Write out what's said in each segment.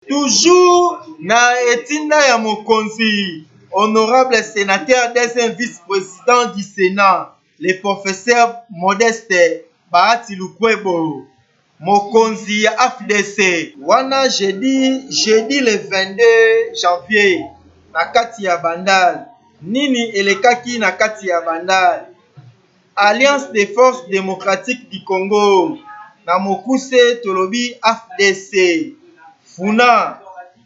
Toujours na etinda ya mokonzi, honorable sénateur deuxième vice-président du Sénat, le professeur Modeste Bahati Lukwebo, mokonzi ya AFDC, wana jeudi le 22 janvier na kati ya Bandal. Nini elekaki na kati ya Bandal? Alliance des forces démocratiques du Congo na mokuse tolobi AFDC. Funa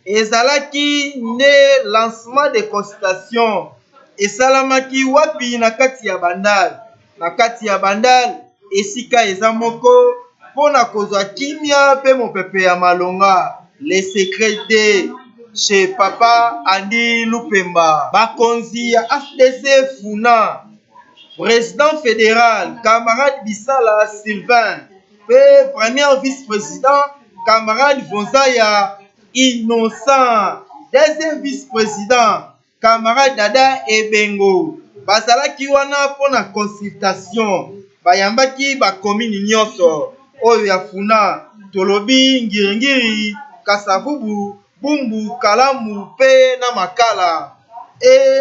ezalaki nde lancement de consultation esalamaki wapi na kati ya Bandal. Na kati ya Bandal esika eza moko mpona kozwa kimia mpe mopepe ya malonga, le secret de chez papa Andi Lupemba. Bakonzi ya AFDC Funa, président fédéral camarade Bisala Sylvain mpe premier vice-président camarade Vonzaya Innocent, deuxième vice-président camarade Dada Ebengo, bazalaki wana mpona consultation. Bayambaki bakomini nyonso oyo ya Funa, tolobi Ngiringiri, Kasavubu, Bumbu, Kalamu mpe na Makala.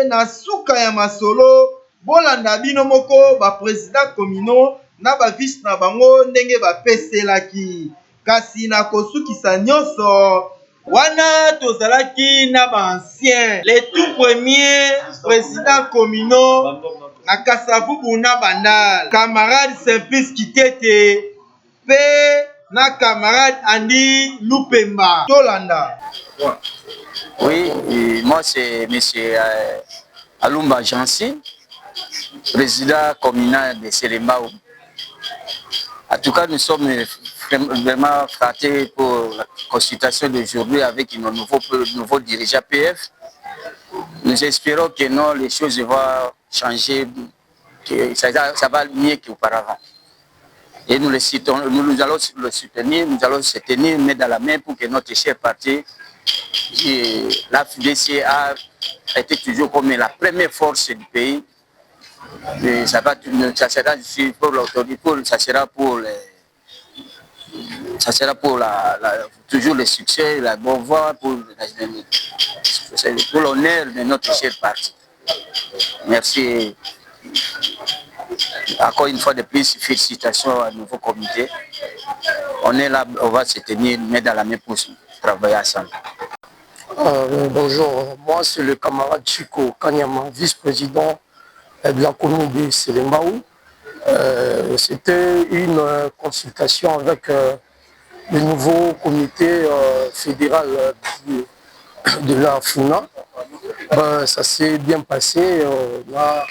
Na suka ya masolo bolanda bino moko baprésident komino na bavice na bango ndenge bapeselaki. Kasi na kosukisa nyonso wana tozalaki na baancien, le tout premier président komino na Kasavubu na Bandal, camarade Simplice Kitete pe na camarade Andi Lupemba. Tolanda. Oui, et moi c'est M. Alumba Jansi, président communal de Selembao. En tout cas, nous sommes vraiment flattés pour la consultation d'aujourd'hui avec nos nouveaux dirigeants PF. Nous espérons que non, les choses vont changer, que ça va mieux qu'auparavant. Et nous allons le soutenir, nous allons se tenir main dans la main pour que notre cher parti, la FDC a été toujours comme la première force du pays. Et ça sera pour l'autorité, ça sera pour toujours le succès, la bonne voie, pour l'honneur de notre cher parti. Merci. Encore une fois de plus, félicitations à nouveau comité. On est là, on va se tenir main dans la main pour travailler ensemble. Bonjour, moi c'est le camarade Chico Kanyama, vice-président de la commune de Selembao. C'était une consultation avec le nouveau comité fédéral de la FUNA. Ça s'est bien passé, on a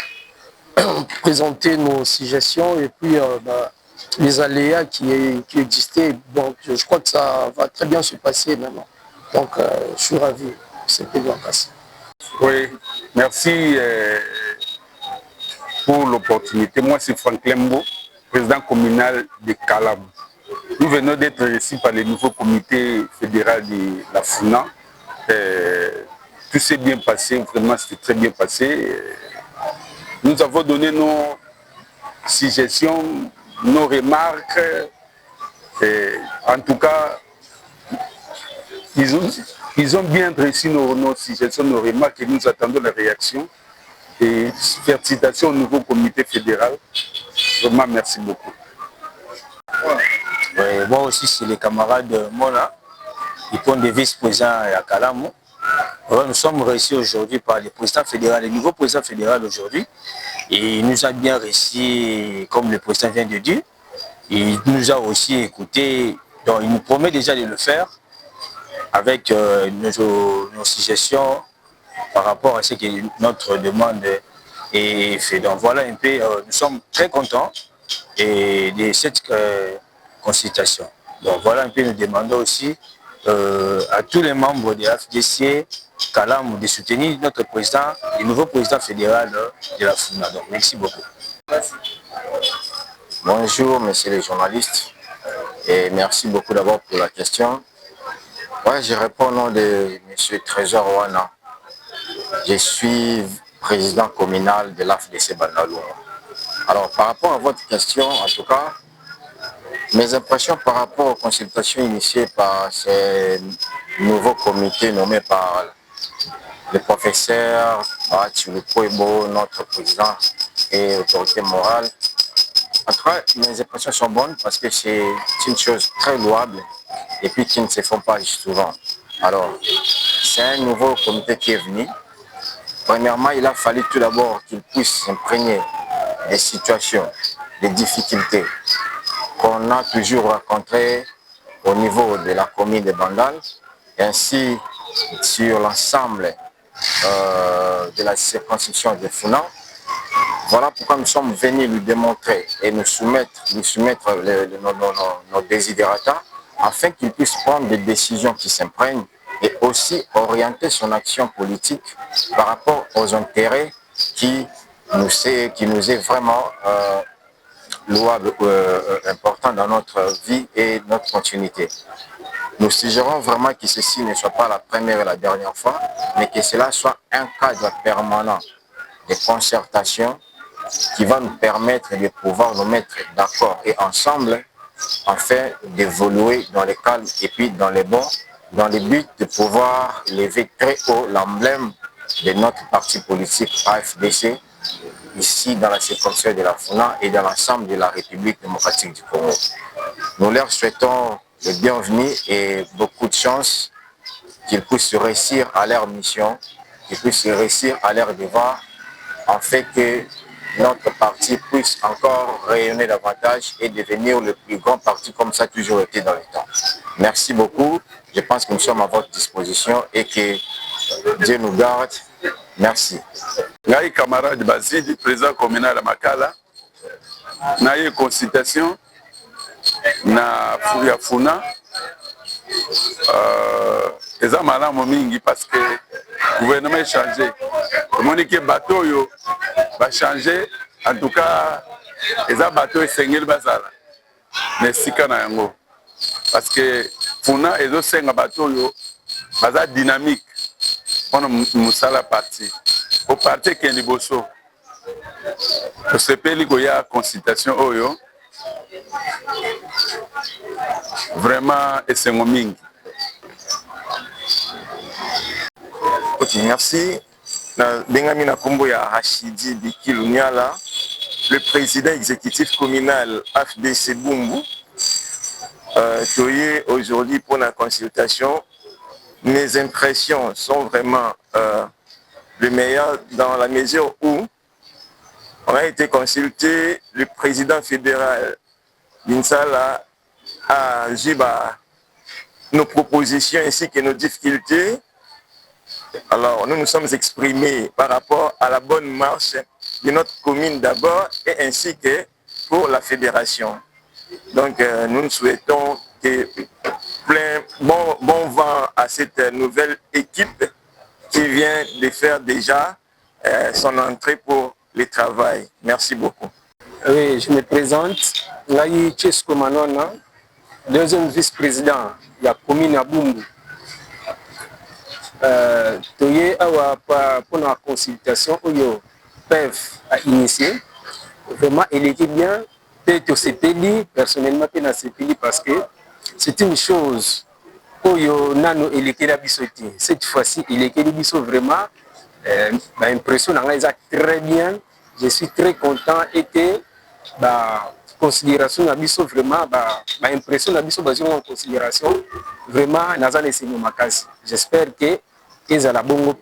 présenté nos suggestions et puis les aléas qui existaient. Donc je crois que ça va très bien se passer maintenant. Donc je suis ravi, c'était bien passé. Oui, merci pour l'opportunité. Moi c'est Franklin Mbo, président communal de Kalamu. Nous venons d'être reçus par le nouveau comité fédéral de la FUNA. Tout s'est bien passé, vraiment c'était très bien passé. Nous avons donné nos suggestions, nos remarques. En tout cas, ils ont bien reçu nos suggestions, nos remarques et nous attendons la réaction. Et félicitations au nouveau comité fédéral. Vraiment, merci beaucoup. Ouais, moi aussi, c'est les camarades Mona, ils sont des vice-présidents à Kalamu. Nous sommes reçus aujourd'hui par le président fédéral, le nouveau président fédéral aujourd'hui. Et il nous a bien reçus, comme le président vient de dire. Il nous a aussi écoutés, donc il nous promet déjà de le faire avec nos suggestions par rapport à ce que notre demande est faite. Donc voilà un peu, nous sommes très contents de cette consultation. Donc voilà un peu, nous demandons aussi à tous les membres de la FDC Kalamu de soutenir notre président, le nouveau président fédéral de la FUNA. Donc merci beaucoup. Merci. Bonjour messieurs les journalistes et merci beaucoup d'abord pour la question. Ouais, je réponds au nom de M. Trésor Wana. Je suis président communal de l'AFDC Bandalou. Alors par rapport à votre question, en tout cas, Mes impressions par rapport aux consultations initiées par ces nouveaux comités nommés par le professeur Barathiloukwebo, notre président et autorité morale. En tout cas, mes impressions sont bonnes parce que c'est une chose très louable et puis qui ne se font pas souvent. Alors, c'est un nouveau comité qui est venu. Premièrement, il a fallu tout d'abord qu'il puisse s'imprégner des situations, des difficultés qu'on a toujours rencontrées au niveau de la commune de Bandal, ainsi sur l'ensemble de la circonscription de Founan. Voilà pourquoi nous sommes venus lui démontrer et lui soumettre nos désidérata afin qu'il puisse prendre des décisions qui s'imprègnent et aussi orienter son action politique par rapport aux intérêts qui nous est vraiment louable, important dans notre vie et notre continuité. Nous suggérons vraiment que ceci ne soit pas la première et la dernière fois, mais que cela soit un cadre permanent de concertation qui va nous permettre de pouvoir nous mettre d'accord et ensemble afin d'évoluer dans le calme et puis dans les bons, dans le but de pouvoir lever très haut l'emblème de notre parti politique AFDC ici dans la circonscription de la Founan et dans l'ensemble de la République démocratique du Congo. Nous leur souhaitons le bienvenu et beaucoup de chance, qu'ils puissent réussir à leur mission, qu'ils puissent réussir à leur devoir, afin que notre parti puisse encore rayonner davantage et devenir le plus grand parti comme ça a toujours été dans le temps. Merci beaucoup. Je pense que nous sommes à votre disposition et que Dieu nous garde. Merci. Ngai camarade Basile, président communal à Makala, na eu consultation na ya Funa. Eza malamu mingi parce que le gouvernement a changé. Le monde qui est bateau yo va changer. En tout cas, eza bateau esengeli bazala. Mais sika na yango parce que Funa ezo senga bateau yo baza dynamique. On a musala parti. Au parti qui est liboso. Au CPL il y a consultation oyo. Vraiment esengo mingi. Ok, merci. Bengami na kombo ya Rachidi Bikilu Niala, le président exécutif communal AFDC Bumbu. Toye aujourd'hui pour la consultation. Mes impressions sont vraiment les meilleures dans la mesure où on a été consulté, le président fédéral d'Insala a vu nos propositions ainsi que nos difficultés. Alors, nous nous sommes exprimés par rapport à la bonne marche de notre commune d'abord et ainsi que pour la fédération. Donc, nous souhaitons que bon vent à cette nouvelle équipe qui vient de faire déjà son entrée pour le travail. Merci beaucoup. Oui, je me présente. Naï Chesko Manona, deuxième vice-président de la commune à Bumbu. Toye awa pour la consultation oyo PEF a initié. Vraiment, il était bien. Peut-être CPLI, personnellement, peut na CPLI parce que c'est une chose. Oyo nano il était la bisoté. Cette fois-ci, il était biso vraiment. L'impression est très bien. Je suis très content et que considération d'abisso vraiment impression d'abisso basée en considération vraiment nazane c'est makasi. J'espère que ils à la bongo